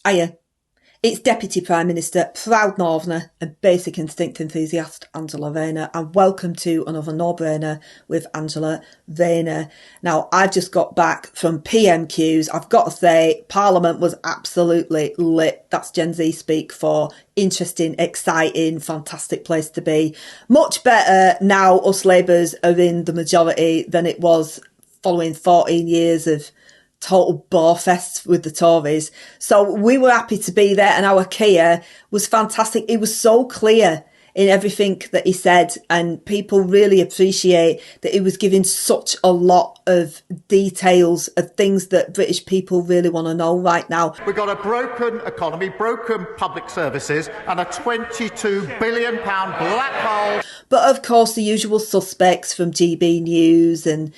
Hiya. It's Deputy Prime Minister, proud Northerner and basic instinct enthusiast Angela Rayner, and welcome to another no-brainer with Angela Rayner. Now, I've just got back from PMQs. I've got to say, Parliament was absolutely lit. That's Gen Z speak for interesting, exciting, fantastic place to be. Much better now us Labourers are in the majority than it was following 14 years of total bore-fest with the Tories. So we were happy to be there, and our Kia was fantastic. It was so clear in everything that he said, and people really appreciate that he was giving such a lot of details of things that British people really want to know right now. We've got a broken economy, broken public services, and a £22 billion black hole. But of course, the usual suspects from GB News and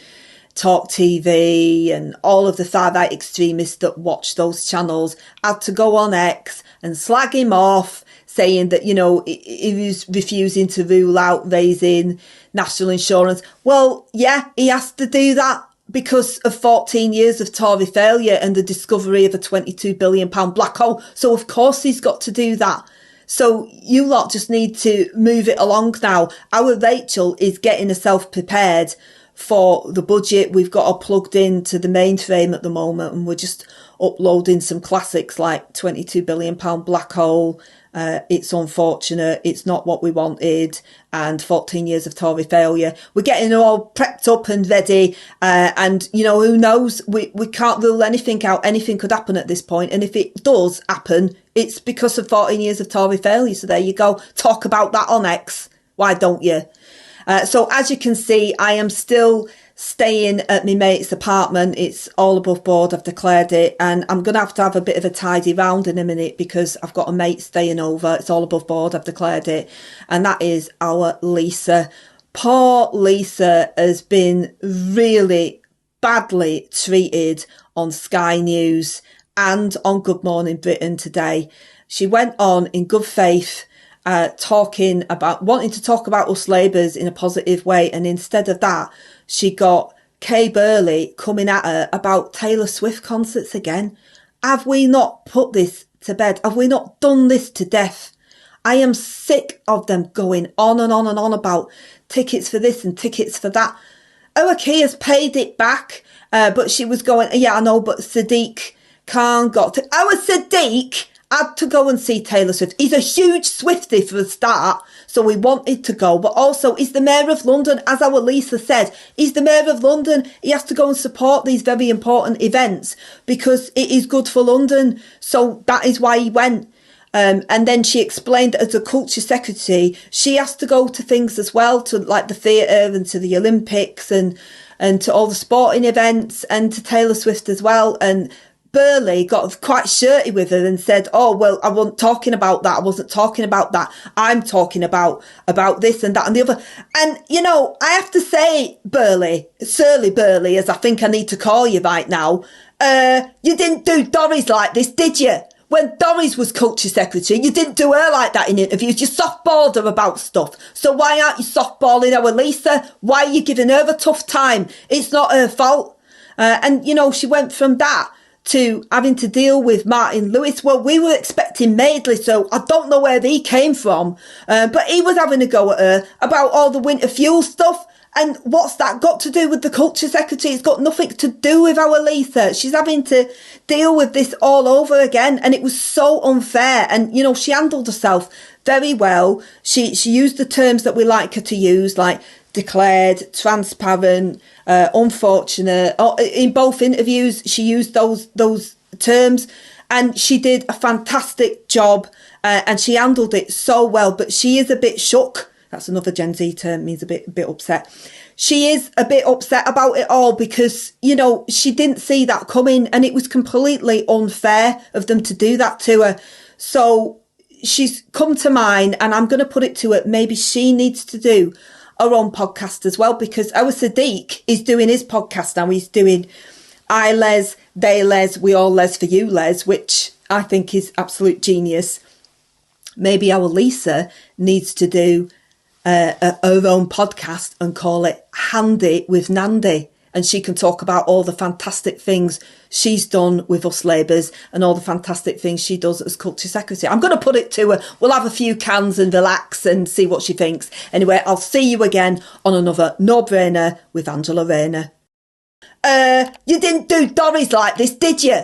Talk TV and all of the far-right extremists that watch those channels had to go on X and slag him off, saying that, you know, he was refusing to rule out raising national insurance. Well, yeah, he has to do that because of 14 years of Tory failure and the discovery of a £22 billion black hole. So of course he's got to do that. So you lot just need to move it along now. Our Rachel is getting herself prepared for the budget. We've got her plugged into the mainframe at the moment, and we're just uploading some classics like £22 billion black hole, It's Unfortunate, It's Not What We Wanted, and 14 years of Tory failure. We're getting her all prepped up and ready, and you know, who knows, we can't rule anything out. Anything could happen at this point, and if it does happen, it's because of 14 years of Tory failure. So there you go, talk about that on X, why don't you? So as you can see, I am still staying at my mate's apartment. It's all above board, I've declared it, and I'm going to have a bit of a tidy round in a minute because I've got a mate staying over. It's all above board, I've declared it, and that is our Lisa. Poor Lisa has been really badly treated on Sky News and on Good Morning Britain today. She went on in good faith, wanting to talk about us Labourers in a positive way, and instead of that, she got Kay Burley coming at her about Taylor Swift concerts again. Have we not put this to bed? Have we not done this to death? I am sick of them going on and on and on about tickets for this and tickets for that. Our Kay has paid it back, but she was going, yeah, I know, but Sadiq Khan got to... Our Sadiq had to go and see Taylor Swift. He's a huge Swiftie for a start, so we wanted to go. But also, he's the Mayor of London, as our Lisa said. He's the Mayor of London. He has to go and support these very important events because it is good for London. So that is why he went. And then she explained that as a culture secretary, she has to go to things as well, to like the theatre and to the Olympics and to all the sporting events and to Taylor Swift as well. And Burley got quite shirty with her and said, oh, well, I wasn't talking about that. I wasn't talking about that. I'm talking about this and that and the other. And, you know, I have to say, Burley, Surly Burley, as I think I need to call you right now, you didn't do Doris like this, did you? When Doris was culture secretary, you didn't do her like that in interviews. You softballed her about stuff. So why aren't you softballing our Lisa? Why are you giving her a tough time? It's not her fault. And, you know, she went from that to having to deal with Martin Lewis. Well, we were expecting Maidley, so I don't know where he came from. But he was having a go at her about all the winter fuel stuff. And what's that got to do with the culture secretary? It's got nothing to do with our Lisa. She's having to deal with this all over again. And it was so unfair. And, you know, she handled herself very well. She used the terms that we like her to use, like declared, transparent, unfortunate. In both interviews, she used those terms, and she did a fantastic job, and she handled it so well. But she is a bit shook. That's another Gen Z term, means a bit upset. She is a bit upset about it all because, you know, she didn't see that coming, and it was completely unfair of them to do that to her. So she's come to mind, and I'm going to put it to her, maybe she needs to do her own podcast as well, because our Sadiq is doing his podcast now. He's doing I Les, They Les, We All Les for You Les, which I think is absolute genius. Maybe our Lisa needs to do her own podcast and call it Handy with Nandy. and she can talk about all the fantastic things she's done with us Labours and all the fantastic things she does as Culture Secretary. I'm going to put it to her. We'll have a few cans and relax and see what she thinks. Anyway, I'll see you again on another No Brainer with Angela Rayner. You didn't do Doris like this, did you?